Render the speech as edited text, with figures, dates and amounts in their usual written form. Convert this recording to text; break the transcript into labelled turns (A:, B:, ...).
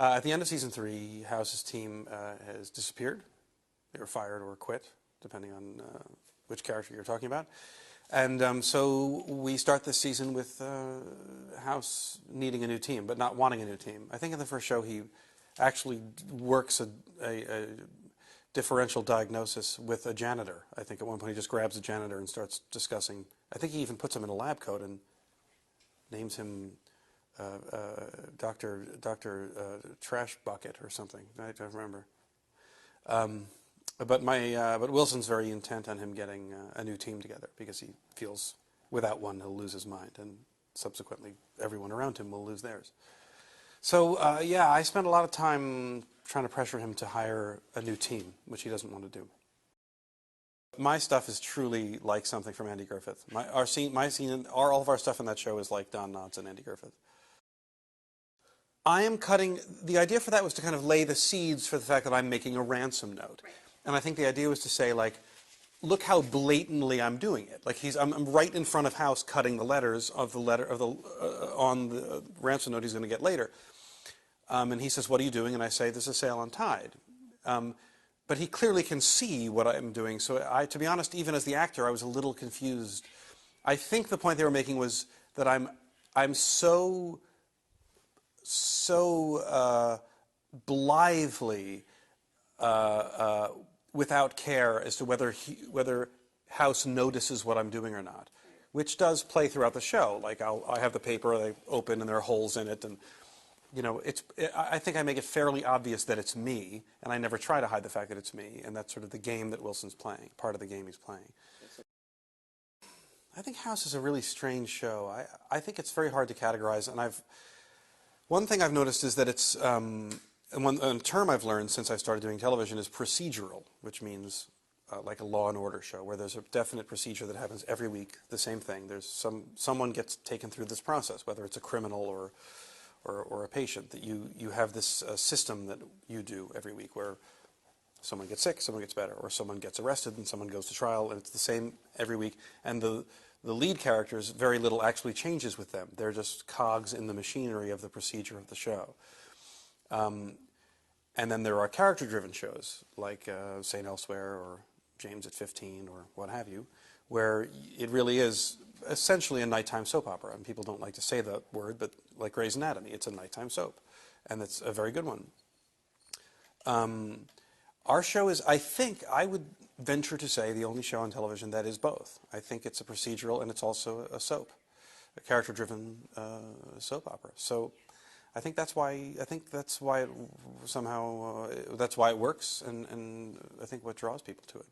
A: At the end of season 3, House's team has disappeared. They were fired or quit, depending on which character you're talking about. And so we start this season with House needing a new team, but not wanting a new team. I think in the first show he actually works a differential diagnosis with a janitor. I think at one point he just grabs a janitor and starts discussing. I think he even puts him in a lab coat and names him Dr. Trash Bucket or something. I don't remember. But Wilson's very intent on him getting a new team together because he feels without one he'll lose his mind, and subsequently everyone around him will lose theirs. So yeah, I spent a lot of time trying to pressure him to hire a new team, which he doesn't want to do. My stuff is truly like something from Andy Griffith. All of our stuff in that show is like Don Knotts and Andy Griffith. I am cutting. The idea for that was to kind of lay the seeds for the fact that I'm making a ransom note. Right. And I think the idea was to say, like, look how blatantly I'm doing it. Like I'm right in front of House cutting the letters of on the ransom note he's going to get later. And he says, "What are you doing?" And I say, "There's a sale on Tide." But he clearly can see what I'm doing. So to be honest, even as the actor, I was a little confused. I think the point they were making was that I'm so blithely without care as to whether House notices what I'm doing or not, which does play throughout the show. Like I have the paper, they open, and there are holes in it, and you know, I think I make it fairly obvious that it's me, and I never try to hide the fact that it's me, and that's sort of the game that Wilson's playing, part of the game he's playing. I think House is a really strange show. I think it's very hard to categorize, and one thing I've noticed is that it's, a term I've learned since I started doing television is procedural, which means like a Law and Order show, where there's a definite procedure that happens every week, the same thing. There's someone gets taken through this process, whether it's a criminal or a patient, that you have this system that you do every week where someone gets sick, someone gets better, or someone gets arrested and someone goes to trial, and it's the same every week. And the lead characters, very little actually changes with them. They're just cogs in the machinery of the procedure of the show. And then there are character-driven shows like St. Elsewhere or James at 15 or what have you, where it really is essentially a nighttime soap opera. And people don't like to say the word, but like Grey's Anatomy, it's a nighttime soap. And it's a very good one. Our show is, I think, I would venture to say, the only show on television that is both. I think it's a procedural and it's also a soap, a character-driven soap opera. So I think that's why it somehow that's why it works, and I think what draws people to it.